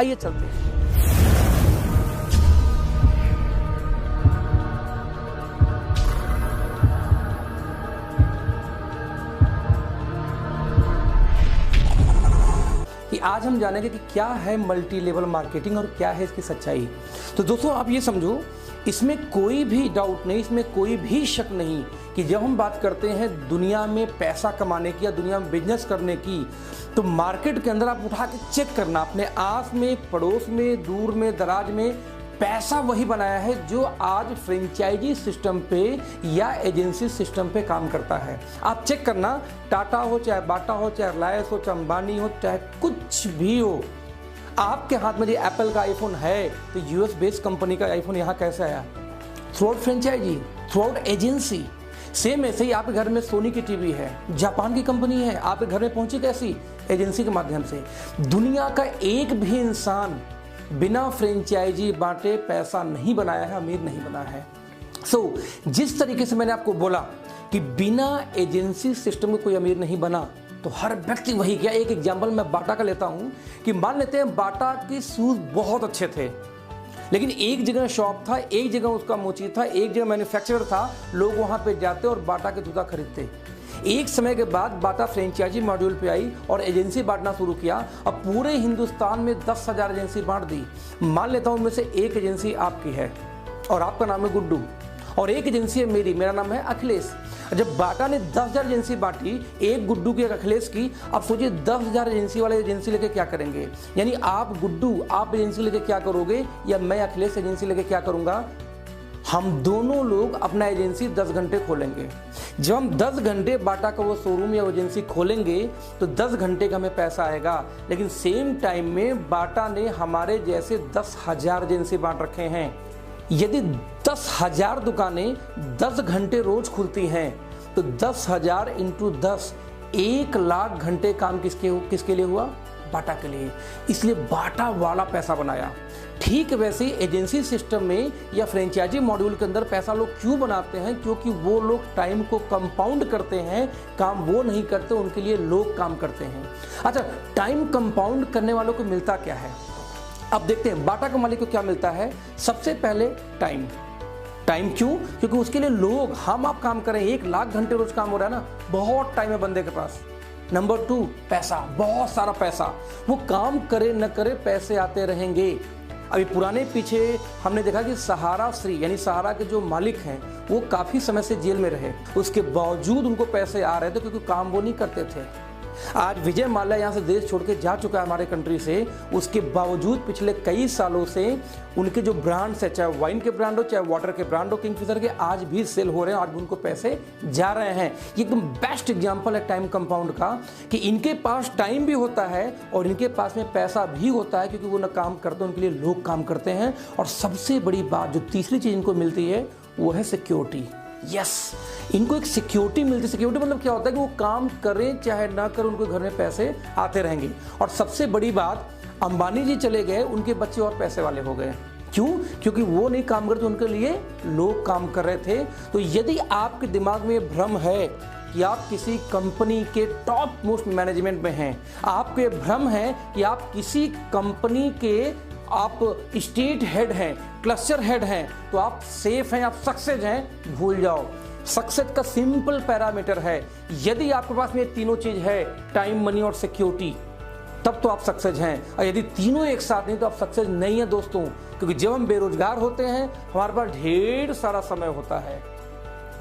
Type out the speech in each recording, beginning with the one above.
आइए चलते हैं। कि आज हम जानेंगे कि क्या है मल्टी लेवल मार्केटिंग और क्या है इसकी सच्चाई। तो दोस्तों आप ये समझो, इसमें कोई भी डाउट नहीं, इसमें कोई भी शक नहीं कि जब हम बात करते हैं दुनिया में पैसा कमाने की या दुनिया में बिजनेस करने की, तो मार्केट के अंदर आप उठा के चेक करना, अपने आस में, पड़ोस में, दूर में, दराज में पैसा वही बनाया है जो आज फ्रेंचाइजी सिस्टम पे या एजेंसी सिस्टम पे काम करता है। आप चेक करना, टाटा हो, चाहे बाटा हो, चाहे रिलायंस हो, चाहे अंबानी हो, चाहे कुछ भी हो, आपके हाथ में जो एप्पल का आईफोन है तो यूएस बेस्ड कंपनी का आईफोन यहाँ कैसे आया? Throughout franchise, throughout agency. Same ऐसे ही आपके घर में सोनी की टीवी है, जापान की कंपनी है, आपके घर में पहुंची कैसी? एजेंसी के माध्यम से। दुनिया का एक भी इंसान बिना फ्रेंचाइजी बांटे पैसा नहीं बनाया है, अमीर नहीं बना है। जिस तरीके से मैंने आपको बोला कि बिना एजेंसी सिस्टम में कोई अमीर नहीं बना, तो हर व्यक्ति वही किया। एक एग्जाम्पल मैं बाटा का लेता हूं कि मान लेते हैं बाटा के शूज बहुत अच्छे थे, लेकिन एक जगह शॉप था, एक जगह उसका मोची था, एक जगह मैन्युफैक्चरर था, लोग वहां पे जाते और बाटा के जूता खरीदते। एक समय के बाद बाटा फ्रेंचाइजी मॉड्यूल पे आई और एजेंसी बांटना शुरू किया। अब पूरे हिंदुस्तान में 10,000 एजेंसी बांट दी। मान लेता हूं उनमें से एक एजेंसी आपकी है और आपका नाम है गुड्डू, और एक एजेंसी है मेरी, मेरा नाम है अखिलेश। जब बाटा ने 10,000 एजेंसी बांटी, एक गुड्डू की, एक अखिलेश की, अब सोचिए 10,000 एजेंसी वाले एजेंसी लेके क्या करेंगे? यानी आप गुड्डू, आप एजेंसी लेके क्या करोगे, या मैं अखिलेश एजेंसी लेके क्या करूंगा? हम दोनों लोग अपना एजेंसी 10 घंटे खोलेंगे। जब हम 10 घंटे बाटा का वो शोरूम या एजेंसी खोलेंगे तो 10 घंटे का हमें पैसा आएगा, लेकिन सेम टाइम में बाटा ने हमारे जैसे 10,000 एजेंसी बांट रखे हैं। यदि 10,000 दुकानें 10 घंटे रोज खुलती हैं तो 10,000 इंटू 10, 1,00,000 घंटे काम किसके लिए हुआ? बाटा के लिए। इसलिए बाटा वाला पैसा बनाया। ठीक वैसे ही एजेंसी सिस्टम में या फ्रेंचाइजी मॉड्यूल के अंदर पैसा लोग क्यों बनाते हैं? क्योंकि वो लोग टाइम को कंपाउंड करते हैं। काम वो नहीं करते, उनके लिए लोग काम करते हैं। अच्छा, टाइम कंपाउंड करने वालों को मिलता क्या है? अब देखते हैं बाटा के मालिक को क्या मिलता है। सबसे पहले टाइम। टाइम क्यों? क्योंकि उसके लिए लोग, हम आप काम करें, 1,00,000 घंटे रोज काम हो रहा है ना, बहुत टाइम है बंदे के पास। नंबर 2, पैसा, बहुत सारा पैसा। वो काम करे न करे पैसे आते रहेंगे। अभी पुराने पीछे हमने देखा कि सहारा श्री यानी सहारा के जो मालिक हैं वो काफ़ी समय से जेल में रहे, उसके बावजूद उनको पैसे आ रहे थे क्योंकि काम वो नहीं करते थे। आज विजय माल्या यहाँ से देश छोड़ के जा चुका है हमारे कंट्री से, उसके बावजूद पिछले कई सालों से उनके जो ब्रांड्स है, चाहे वाइन के ब्रांड हो, चाहे वाटर के ब्रांड हो, किंगफिशर के, आज भी सेल हो रहे हैं, आज भी उनको पैसे जा रहे हैं। ये एकदम बेस्ट एग्जांपल है टाइम कंपाउंड का कि इनके पास टाइम भी होता है और इनके पास में पैसा भी होता है, क्योंकि वो ना काम करते हैं, उनके लिए लोग काम करते हैं। और सबसे बड़ी बात जो तीसरी चीज इनको मिलती है वो है सिक्योरिटी। यस, इनको एक सिक्योरिटी मिलती है। सिक्योरिटी मतलब क्या होता है कि वो काम करें चाहे ना करें, उनको घर में पैसे आते रहेंगे। और सबसे बड़ी बात, अंबानी जी चले गए, उनके बच्चे और पैसे वाले हो गए। क्यों? क्योंकि वो नहीं काम करते, उनके लिए लोग काम कर रहे थे। तो यदि आपके दिमाग में भ्रम है कि आप किसी कंपनी के टॉप मोस्ट मैनेजमेंट में हैं, आपके भ्रम है कि आप किसी कंपनी के आप स्टेट हेड हैं, क्लस्टर हेड हैं, तो आप सेफ हैं, आप सक्सेस हैं, भूल जाओ। सक्सेस का सिंपल पैरामीटर है, यदि आपके पास में तीनों चीज है, टाइम, मनी और सिक्योरिटी, तब तो आप सक्सेस हैं। और यदि तीनों एक साथ नहीं तो आप सक्सेस नहीं है दोस्तों। क्योंकि जब हम बेरोजगार होते हैं हमारे पास ढेर सारा समय होता है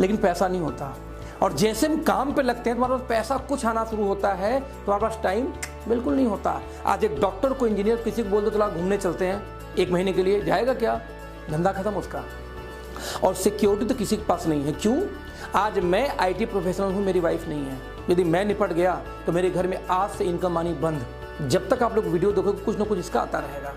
लेकिन पैसा नहीं होता, और जैसे हम काम पे लगते हैं तुम्हारे पास पैसा कुछ आना शुरू होता है, तुम्हारे पास टाइम बिल्कुल नहीं होता। आज एक डॉक्टर को, इंजीनियर किसी को बोल दो चला घूमने चलते हैं 1 महीने के लिए, जाएगा क्या? धंधा खत्म उसका। और सिक्योरिटी तो किसी के पास नहीं है। क्यों? आज मैं आईटी प्रोफेशनल हूं, मेरी वाइफ नहीं है। यदि मैं निपट गया तो मेरे घर में आज से इनकम आनी बंद। जब तक आप लोग वीडियो देखोगे कुछ ना कुछ इसका आता रहेगा।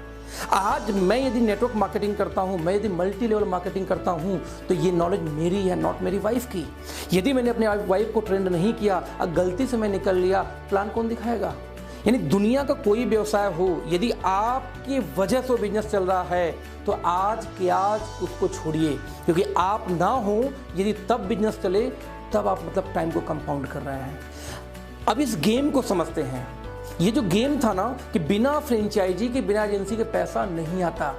आज मैं यदि नेटवर्क मार्केटिंग करता हूं, मैं यदि मल्टी लेवल मार्केटिंग करता हूं, तो ये नॉलेज मेरी है, नॉट मेरी वाइफ की। यदि मैंने अपने वाइफ को ट्रेंड नहीं किया, गलती से मैं निकल लिया, प्लान कौन दिखाएगा? यानी दुनिया का कोई व्यवसाय हो, यदि आपकी वजह से बिजनेस चल रहा है तो आज के आज उसको छोड़िए, क्योंकि आप ना हो यदि तब बिजनेस चले, तब आप मतलब टाइम को कंपाउंड कर रहे हैं। अब इस गेम को समझते हैं। ये जो गेम था ना कि बिना फ्रेंचाइजी के, बिना एजेंसी के पैसा नहीं आता,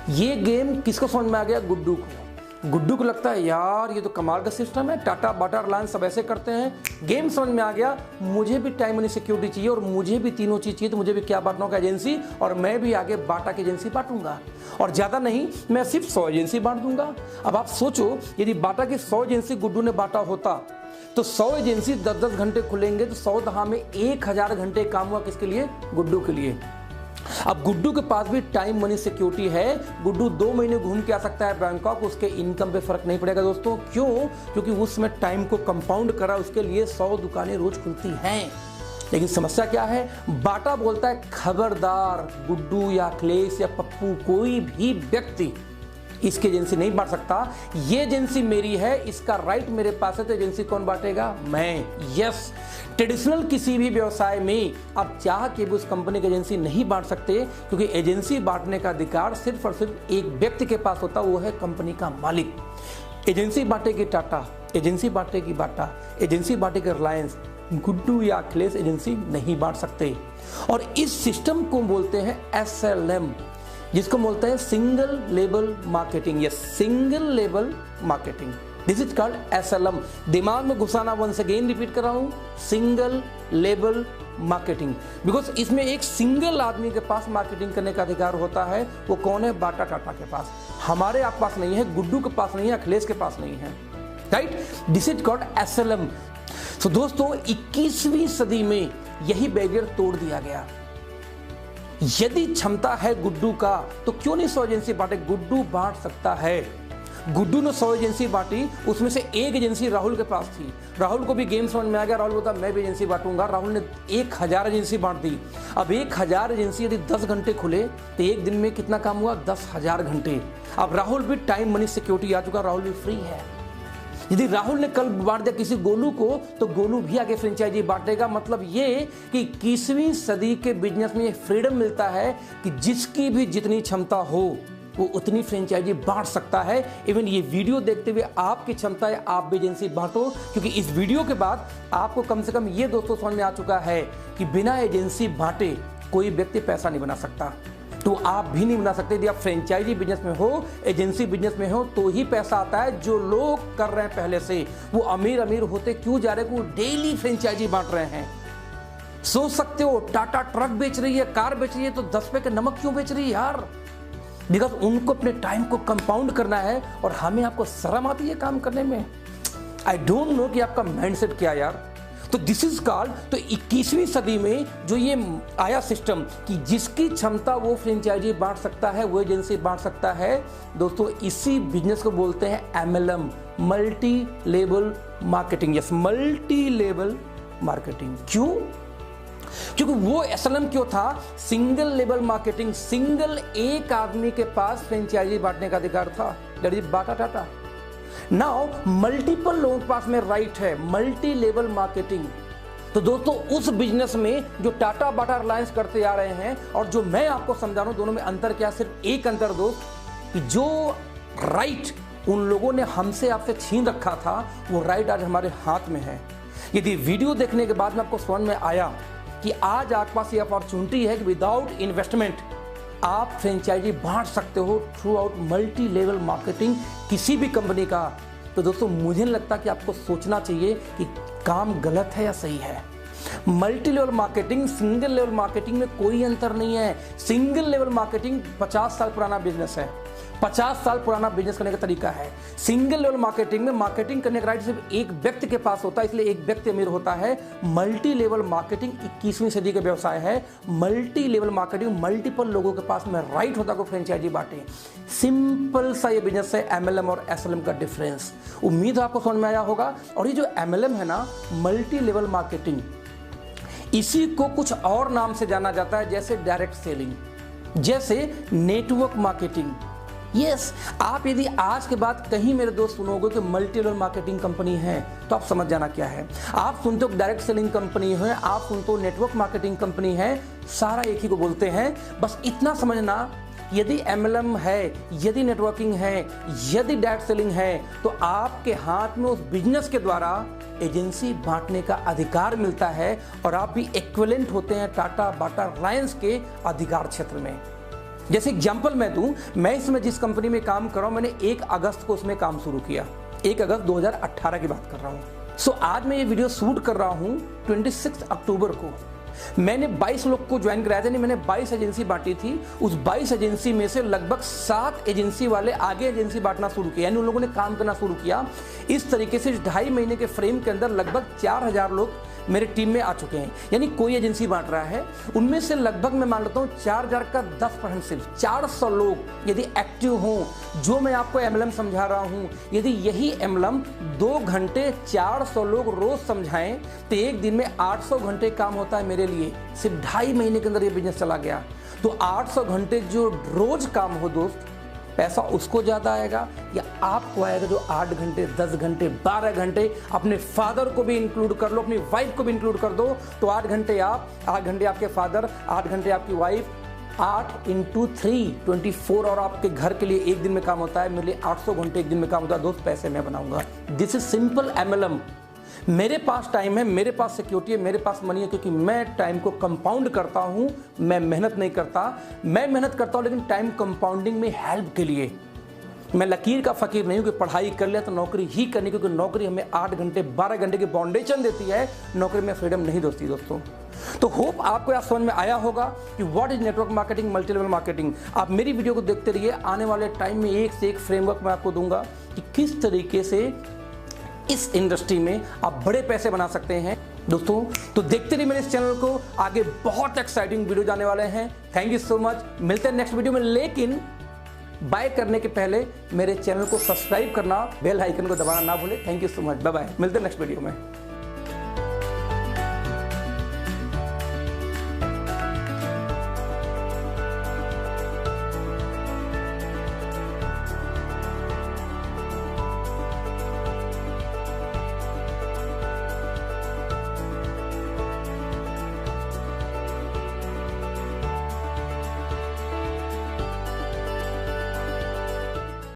ये गेम किसको समझ में आ गया? गुड्डू को। गुड्डू को लगता है यार ये तो कमाल का सिस्टम है, टाटा बाटा रिलायंस सब ऐसे करते हैं। गेम समझ में आ गया, मुझे भी टाइम मनी सिक्योरिटी चाहिए और मुझे भी तीनों चीज चाहिए, तो मुझे भी क्या बांटना होगा? एजेंसी। और मैं भी आगे बाटा की एजेंसी बांटूंगा, और ज्यादा नहीं, मैं सिर्फ 100 एजेंसी बांट दूंगा। अब आप सोचो, यदि बाटा की 100 एजेंसी गुड्डू ने बांटा होता तो 100 एजेंसी 10-10 घंटे खुलेंगे, तो 100 दहा में 1000 घंटे काम हुआ किसके लिए? गुड्डू के लिए। अब गुड्डू के पास भी टाइम मनी सिक्योरिटी है। गुड्डू 2 महीने घूम के आ सकता है बैंकॉक, उसके इनकम पे फर्क नहीं पड़ेगा दोस्तों। क्यों? क्योंकि उसमें टाइम को कंपाउंड करा, उसके लिए 100 दुकानें रोज खुलती हैं। लेकिन समस्या क्या है? बाटा बोलता है खबरदार, गुड्डू या अखिलेश या पप्पू कोई भी व्यक्ति इसकी एजेंसी नहीं बांट सकता। ये एजेंसी मेरी है, इसका राइट मेरे पास है, तो एजेंसी कौन बांटेगा? मैं। यस, ट्रेडिशनल किसी भी व्यवसाय में आप चाह के भी उस कंपनी की एजेंसी नहीं बांट सकते, क्योंकि एजेंसी बांटने का अधिकार सिर्फ और सिर्फ एक व्यक्ति के पास होता है, वो है कंपनी का मालिक। एजेंसी बांटेगी टाटा, एजेंसी बांटेगी बाटा, एजेंसी बांटेगी रिलायंस, गुड्डू या अखिलेश एजेंसी नहीं बांट सकते। और इस सिस्टम को बोलते हैं SLM, जिसको बोलते हैं single label marketing. Yes, single label marketing, this is called SLM। दिमाग में घुसाना, वंस अगेन रिपीट कर रहा हूं, सिंगल लेबल मार्केटिंग। बिकॉज इसमें एक सिंगल आदमी के पास मार्केटिंग करने का अधिकार होता है। वो कौन है? बाटा टाटा के पास। हमारे आप पास नहीं है, गुड्डू के पास नहीं है, अखिलेश के पास नहीं है। Right, this is called SLM। तो दोस्तों 21वीं सदी में यही बैरियर तोड़ दिया गया। यदि क्षमता है गुड्डू का, तो क्यों नहीं 100 एजेंसी बांटे? गुड्डू बांट सकता है। गुड्डू ने 100 एजेंसी बांटी, उसमें से एक एजेंसी राहुल के पास थी। राहुल को भी गेम समझ में आ गया, राहुल बोलता मैं भी एजेंसी बांटूंगा। राहुल ने 1000 एजेंसी बांट दी। अब 1000 एजेंसी यदि 10 घंटे खुले तो एक दिन में कितना काम हुआ? 10,000 घंटे। अब राहुल भी टाइम मनी सिक्योरिटी आ चुका, राहुल भी फ्री है। यदि राहुल ने कल बांट दिया किसी गोलू को, तो गोलू भी आगे फ्रेंचाइजी बांटेगा। मतलब ये कि 21वीं सदी के बिजनेस में फ्रीडम मिलता है कि जिसकी भी जितनी क्षमता हो वो उतनी फ्रेंचाइजी बांट सकता है। इवन ये वीडियो देखते हुए आपकी क्षमता है, आप भी एजेंसी बांटो, क्योंकि इस वीडियो के बाद आपको कम से कम ये दोस्तों समझ में आ चुका है कि बिना एजेंसी बांटे कोई व्यक्ति पैसा नहीं बना सकता। तो आप भी नहीं बना सकते। यदि आप फ्रेंचाइजी बिजनेस में हो, एजेंसी बिजनेस में हो, तो ही पैसा आता है। जो लोग कर रहे हैं पहले से, वो अमीर अमीर होते क्यों जा रहे हैं? वो डेली फ्रेंचाइजी बांट रहे हैं। सोच सकते हो, टाटा ट्रक बेच रही है, कार बेच रही है, तो 10 रुपए का नमक क्यों बेच रही है यार? बिकॉज उनको अपने टाइम को कंपाउंड करना है, और हमें आपको शर्म आती है काम करने में। आई डोंट नो कि आपका माइंडसेट क्या यार। तो दिस इज कॉल्ड, तो 21वीं सदी में जो ये आया सिस्टम कि जिसकी क्षमता वो फ्रेंचाइजी बांट सकता है, वो एजेंसी बांट सकता है, दोस्तों इसी बिजनेस को बोलते हैं MLM, multi level marketing. Yes, multi level marketing. क्यों? क्योंकि वो SLM क्यों था? Single level marketing. सिंगल एक आदमी के पास फ्रेंचाइजी बांटने का अधिकार था, that is Bata Tata. Now multiple लोगों के पास में राइट है, मल्टी लेवल मार्केटिंग। तो दोस्तों उस बिजनेस में जो टाटा बाटा रिलायंस करते आ रहे हैं और जो मैं आपको समझा रहा हूं, दोनों में अंतर क्या? सिर्फ एक अंतर दोस्त, कि जो राइट उन लोगों ने हमसे आपसे छीन रखा था, वो राइट आज हमारे हाथ में है। यदि वीडियो देखने के बाद में आपको समझ में आया कि आज आपके पास ये अपॉर्चुनिटी है कि विदाउट इन्वेस्टमेंट आप फ्रेंचाइजी बांट सकते हो through out multi level marketing किसी भी कंपनी का, तो दोस्तों मुझे नहीं लगता कि आपको सोचना चाहिए कि काम गलत है या सही है। Multi level marketing, single level marketing में कोई अंतर नहीं है। सिंगल लेवल मार्केटिंग 50 साल पुराना बिजनेस है, 50 साल पुराना बिजनेस करने का तरीका है। सिंगल लेवल मार्केटिंग में मार्केटिंग करने का राइट सिर्फ एक व्यक्ति के पास होता है, इसलिए एक व्यक्ति अमीर होता है। मल्टी लेवल मार्केटिंग 21वीं सदी का व्यवसाय है। मल्टी लेवल मार्केटिंग मल्टीपल लोगों के पास में राइट होता है को फ्रेंचाइजी बांटे। सिंपल सा ये बिजनेस है MLM और SLM का डिफरेंस। उम्मीद आपको समझ में आया होगा। और ये जो MLM है ना, मल्टी लेवल मार्केटिंग, इसी को कुछ और नाम से जाना जाता है, जैसे डायरेक्ट सेलिंग, जैसे नेटवर्क मार्केटिंग। यस, आप यदि आज के बाद कहीं मेरे दोस्त सुनोगे कि मल्टी लेवल मार्केटिंग कंपनी है, तो आप समझ जाना क्या है। आप सुनते हो डायरेक्ट सेलिंग कंपनी है, आप सुनते हो नेटवर्क मार्केटिंग कंपनी है, सारा एक ही को बोलते हैं। बस इतना समझना यदि MLM है, यदि नेटवर्किंग है, यदि डायरेक्ट सेलिंग है, तो आपके हाथ में उस बिजनेस के द्वारा एजेंसी बांटने का अधिकार मिलता है और आप भी इक्विवेलेंट होते हैं टाटा, बाटा, रिलायंस के अधिकार क्षेत्र में। जैसे एग्जांपल मैं दूं, मैं इसमें जिस कंपनी में काम कर रहा हूं, मैंने 1 अगस्त को उसमें काम शुरू किया। 1 अगस्त 2018 की बात कर रहा हूं। आज मैं ये वीडियो शूट कर रहा हूं 26 अक्टूबर को। मैंने 22 लोग को ज्वाइन कराया था, नहीं, मैंने 22 एजेंसी बांटी थी। उस 22 एजेंसी में से लगभग 7 एजेंसी वाले आगे एजेंसी बांटना शुरू किया, यानी उन लोगों ने काम करना शुरू किया। इस तरीके से 2.5 महीने के फ्रेम के अंदर लगभग 4000 लोग मेरे टीम में आ चुके हैं। यानी कोई एजेंसी बांट रहा है, उनमें से लगभग मैं मान लेता हूँ 4000 का 10% सिर्फ 400 लोग यदि एक्टिव हों, जो मैं आपको MLM समझा रहा हूँ, यदि यही MLM 2 घंटे 400 लोग रोज समझाएं तो एक दिन में 800 घंटे काम होता है मेरे लिए। सिर्फ 2.5 महीने के अंदर ये बिजनेस चला गया। तो 800 घंटे जो रोज काम हो दोस्त, पैसा उसको ज़्यादा आएगा या आपको आएगा जो 8 घंटे, 10 घंटे, 12 घंटे, अपने फादर को भी इंक्लूड कर लो, अपनी वाइफ को भी इंक्लूड कर दो, तो 8 घंटे आप, 8 घंटे आपके फादर, 8 घंटे आपकी वाइफ, 8 × 3 24 और आपके घर के लिए एक दिन में काम होता है। मेरे लिए 800 घंटे एक दिन में काम होता है। दोस्त पैसे मैं बनाऊंगा। This is simple MLM। मेरे पास टाइम है, मेरे पास सिक्योरिटी है, मेरे पास मनी है, क्योंकि मैं टाइम को कंपाउंड करता हूं। मैं मेहनत नहीं करता, मैं मेहनत करता हूं लेकिन टाइम कंपाउंडिंग में हेल्प के लिए। मैं लकीर का फकीर नहीं हूं कि पढ़ाई कर लिया तो नौकरी ही करनी, क्योंकि नौकरी हमें 8 घंटे 12 घंटे की बाउंडेशन देती है। नौकरी में फ्रीडम नहीं दोस्ती दोस्तों। तो होप आपको यह समझ में आया होगा कि what is network marketing, multi level marketing. आप मेरी वीडियो को देखते रहिए, आने वाले टाइम में एक से एक फ्रेमवर्क मैं आपको दूंगा कि किस तरीके से इस इंडस्ट्री में आप बड़े पैसे बना सकते हैं दोस्तों। तो देखते रहिए मेरे इस चैनल को, आगे बहुत एक्साइटिंग वीडियो जाने वाले हैं। Thank you so much. मिलते हैं नेक्स्ट वीडियो में, लेकिन बाय करने के पहले मेरे चैनल को सब्सक्राइब करना, बेल आइकन को दबाना ना भूलें। Thank you so much, bye bye. मिलते हैं नेक्स्ट वीडियो में।